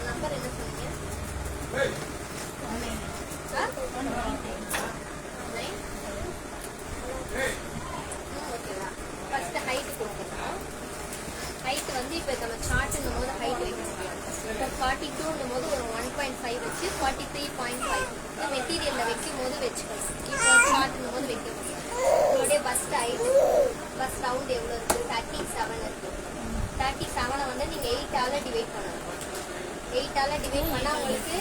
Number என்ன சொன்னீங்க? ஓகேவா? ஃபர்ஸ்ட் ஹைட் கொடுக்கணும். ஹைட் வந்து இப்போ நம்ம சார்ட்டுங்கும் போது ஹைட் வைக்கணும். இப்போ 42ன்னும் போது ஒரு 1.5 வச்சு 43.5 மெட்டீரியலில் வைக்கும் போது வச்சுக்கணும். இப்போ சார்ட்டுங்கும் போது வைக்க முடியாது. உங்களுடைய பஸ்ட் ஹைட்டு பஸ்ட் ரவுண்ட் எவ்வளோ இருக்குது? 37 இருக்குது. 37 வந்து நீங்கள் 8ஆல் டிவைட் பண்ணணும். 8ஆல் டிவைட் பண்ணால் உங்களுக்கு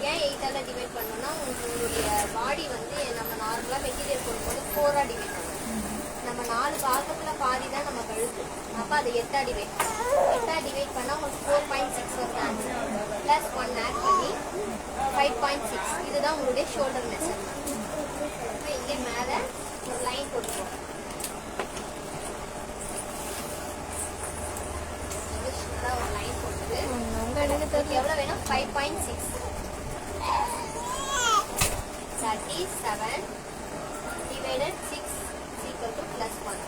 ஏன் 8ஆல் டிவைட் பண்ணோம்னா உங்களுடைய பாடி வந்து நம்ம நார்மலாக மெட்டீரியல் போடும்போது 4ஆக டிவைட் பண்ணணும். நம்ம 4 பாகத்தில் பாதி தான் நம்ம கழுத்து. அப்போ அதை 8ஆக டிவைட் பண்ணணும். 8ஆக டிவைட் பண்ணால் உங்களுக்கு 4.6 வருது ஆன்சர். ப்ளஸ் 1 ஆட் பண்ணி 5.6. இதுதான் உங்களுடைய ஷோல்டர் மெஷர்மெண்ட். இப்போ இங்கே மேலே ஒரு லைன் போட்டுருவோம். ஒரு லைன் போட்டுட்டு எவ்வளோ வேணும்? 5.6. 37 divided 6 equal to plus 1.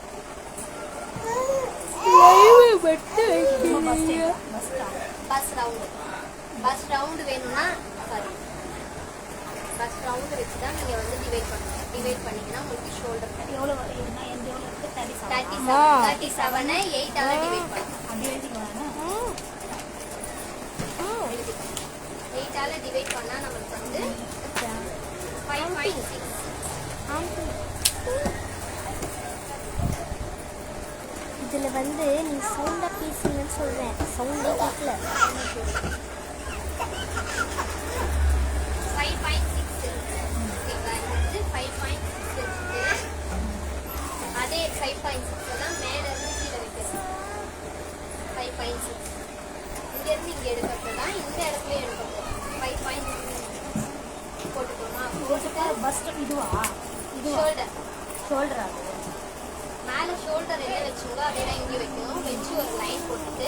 Bus round வேணும்னா சாரி பஸ் ரவுண்டு வச்சு தான் நீங்கள் வந்து டிவைட் பண்ணணும். டிவைட் பண்ணிங்கன்னா உங்களுக்கு ஷோல்டர் எவ்வளோ வருதுன்னா எவ்வளோ இருக்குது? 37 8ஆல் டிவைட் பண்ணணும். 8ஆல் டிவைட் பண்ணால் நமக்கு வந்து 5.6. இதில் வந்து நீ சவுண்டாக பேசுங்கன்னு சொல்கிறேன். சவுண்டே கேட்கல. 5.6 இருக்குது. ஓகேவா? இது வந்து 5.6 இருக்குது. அதே 5.6 தான் மேலே இருந்து கீழே வைக்கிறது. 5.6 இங்கேருந்து இங்கே எடுக்கிறது தான் இந்த இடத்துல எடுக்கிறது. 5.6 போட்டுக்கோமா? போட்டுட்டு பஸ்ட் இதுவா? இது ஷோல்டரா? மேலே ஷோல்டர் என்ன வச்சுங்களோ அதே தான் இங்கே வைக்கணும். வச்சு ஒரு லைன் போட்டுட்டு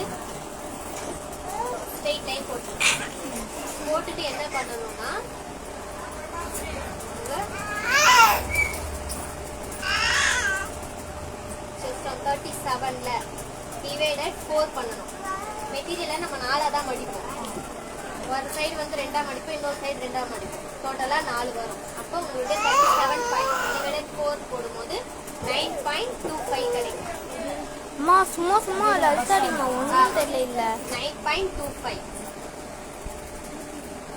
ஸ்ட்ரெயிட் லைன் போட்டுட்டு என்ன பண்ணணும்னா செஸ்டம் 37ல் டிவைடட் 4 பண்ணணும். மெட்டீரியலை நம்ம 4ஆக தான் மடிப்போம். ஒரு சைடு வந்து 2ஆக மடிப்போம், இன்னொரு சைடு 2ஆக மடிப்போம். டோட்டலாக 4 வரும். அப்போ உங்களுக்கு 37.4 போடும்போது 9.25 கிடைக்கும். அம்மா சும்மா சும்மா அதில் அழுத்தாடிம்மா, ஒன்றும் தெரியல. 9.25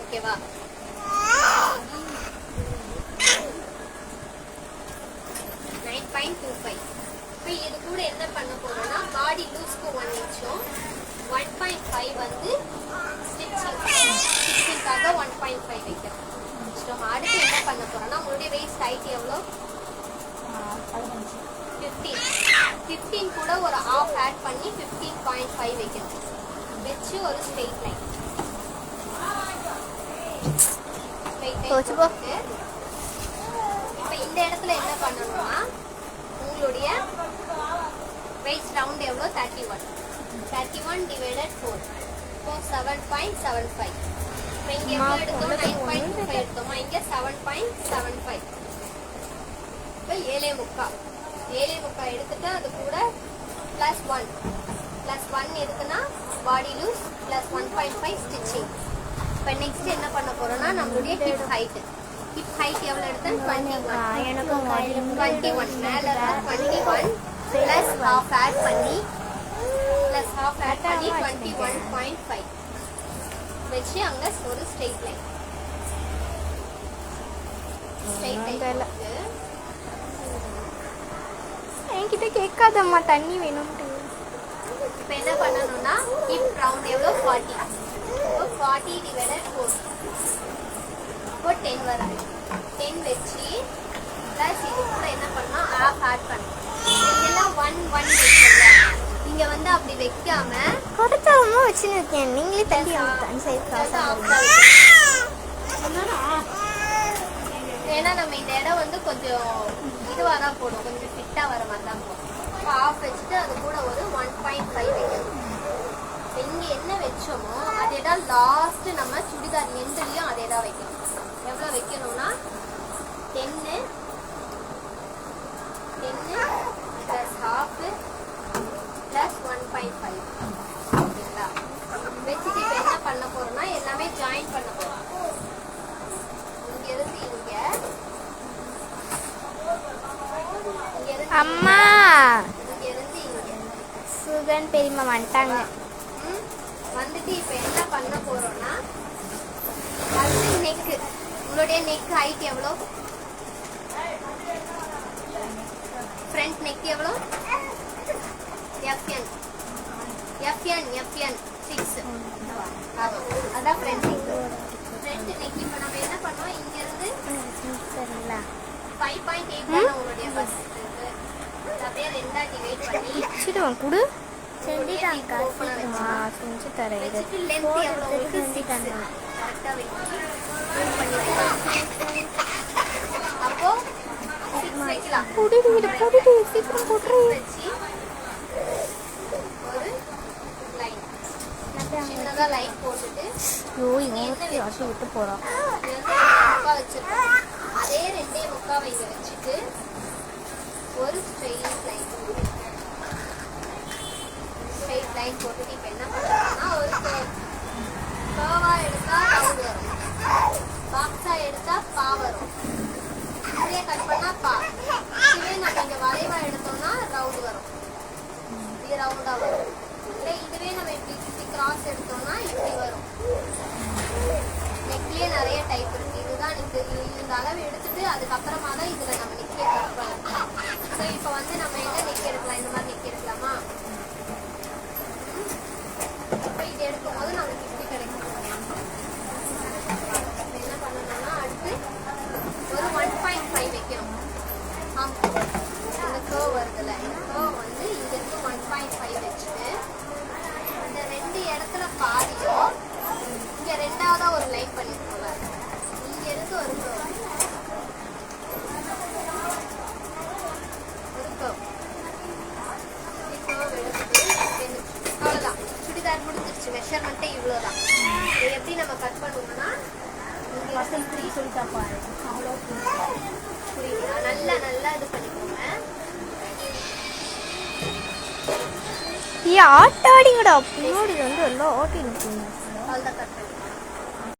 ஓகேவா? இப்போ இது கூட என்ன பண்ண போறோம்னா பாடி லூஸ்க்கு 1 இன்ச்சும் 1.5 வந்து ஸ்டிச்சிங்காக 1.5 வைக்கிறோம். அடுத்து என்ன பண்ண போறோம்னா உங்களுடைய வெயிட் ஹைட் எவ்வளோ? 15 கூட ஒரு ஹாஃப் ஆட் பண்ணி 15.5 வைக்கணும். வச்சு ஒரு ஸ்ட்ரெயிட் லைன் போட்டு இப்போ இந்த இடத்துல என்ன பண்ணணும்னா உங்களுடைய வெயிட் ரவுண்ட் எவ்வளோ? 31 டிவைடட் 4 இப்போ 7.75. இப்போ இங்கே எவ்வளோ எடுத்தோம்? 9.25 எடுத்தோமா? இங்கே 7.75. இப்போ 7.25 எடுத்துட்டு அது கூட +1 எதுக்குன்னா பாடி லூஸ் +1.5 ஸ்டிச்சிங். இப்போ நெக்ஸ்ட் என்ன பண்ண போறோம்னா நம்மளுடைய ஹிப் ஹைட் எவ்வளோ எடுத்தேன்? 21 மேலே 21 ப்ளஸ் ஹாஃப் ஆட் பண்ணி 21.5 வச்சு அங்கே ஒரு ஸ்ட்ரெயிட் லைன் என்கிட்ட கேட்காதம்மா, தண்ணி வேணும்ட்டு. இப்போ என்ன பண்ணணும்னா ஹிப் ரவுண்ட் எவ்வளோ? 40. இப்போ 40 டிவைடட் 4 இப்போ 10 வரும். 10 வச்சு ப்ளஸ் இது கூட என்ன பண்ணணும்? ஹாஃப் ஆட் பண்ணணும். இதெல்லாம் 1 வச்சுருங்க. இங்கே வந்து அப்படி வைக்காம கொடுத்தாம வச்சுன்னு இருக்கேன். நீங்களே தண்ணி ஏன்னா நம்ம இந்த இடம் வந்து கொஞ்சம் இதுவாக தான் போடும், கொஞ்சம் ஃபிட்டாக வர மாதிரி தான் போடும். இப்போ ஆஃப் வச்சுட்டு அது கூட ஒரு 1.5 வைக்கணும். இங்கே என்ன வச்சோமோ அதே தான் லாஸ்ட்டு நம்ம சுடிதார் எண்ட்லேயும் அதே தான் வைக்கணும். எவ்வளோ வைக்கணும்னா 10 ப்ளஸ் ஹாஃபு +1.5 ஓகேங்களா? வச்சுட்டு இப்போ என்ன பண்ண அம்மா இங்க இருந்து இங்க சுகன் பெரியம்மா வந்துட்டாங்க. வந்துட்டு இப்போ என்ன பண்ண போறோம்னா ஃபர்ஸ்ட் நெக். உங்களுடைய நெக் ஹைட் எவ்வளோ? ஃப்ரண்ட் நெக் எவ்வளோ? FN FN FN 6. அதான் ஃப்ரண்ட் நெக். ஃப்ரண்ட் நெக் இப்போ நம்ம என்ன பண்ணோம், இங்க இருந்து 5.8 தான் உங்களுடைய பஸ். அப்படியே ரெண்டாட்டி வெயிட் பண்ணி வச்சிடுவோம் குடு செஞ்சுட்டாங்க. செஞ்சு தரேன். இது வச்சுட்டு லென்த் எவ்வளோ உங்களுக்கு? 6 கரெக்டாக வச்சு யூஸ் பண்ணிக்கலாம். அப்போ 6 வைக்கலாம். புடிடி சீக்கிரம் போட்டுரு. வச்சு ஒரு லைன் சின்னதாக லைன் போட்டுட்டு ஐயோ இவனுக்கு அசி விட்டு போகிறான். முக்கா வச்சிருக்கோம். அதே 2 முக்காவை இங்கே வச்சுட்டு ஒரு ஸ்ட்ரெயிட் லைன் போட்டுட்டு இப்போ என்ன பண்ணுறோம்னா ஒரு கர்வாக எடுத்தா ரவுண்ட் வரும், பாக்ஸாக எடுத்தா பா வரும், இதே கட் பண்ணால் பா. இதுவே நம்ம இங்கே வளைவா எடுத்தோம்னா ரவுண்ட் வரும், இது ரவுண்டாக வரும். இல்லை இதுவே நம்ம இப்படி கிராஸ் எடுத்தோம்னா இப்படி வரும். நெக்லேயே நிறைய டைப் இருக்கு. இதுதான் இந்த அளவு எடுத்துட்டு அதுக்கப்புறமா தான் இதில் நம்ம நெக்லே கட் பண்ணலாம். ஸோ இப்போ வந்து நம்ம என்ன நெக் எடுக்கலாம், இந்த மாதிரி நெக் எடுக்கலாமா? இப்போ இது எடுக்கும் போது நமக்கு இப்படி கிடைக்கும். என்ன பண்ணணும்னா அடுத்து ஒரு 1.5 வைக்கணும். இந்த கர்வ் வருதுல்ல, இந்த கர்வ் வந்து இங்கிருந்து 1.5 வச்சுட்டு இந்த 2 இடத்துல பாதியும் இங்கே 2ஆவதா ஒரு லைன் பண்ணிருக்கோம்ல, இங்க இருந்து ஒரு கர்வ் அவ்வளோதான். சுடிதார் முடிஞ்சிருச்சு. மெஷர்மெண்ட்டே இவ்வளோதான். இதை எப்படி நம்ம கட் பண்ணுவோம்னா புரியுதா? நல்லா நல்லா இது பண்ணிக்கோங்க. ஆட்டாடிங்கடா பின்னாடி வந்து எல்லாம் ஆட்டி நிற்குங்க. அவ்வளோதான் கட் பண்ணி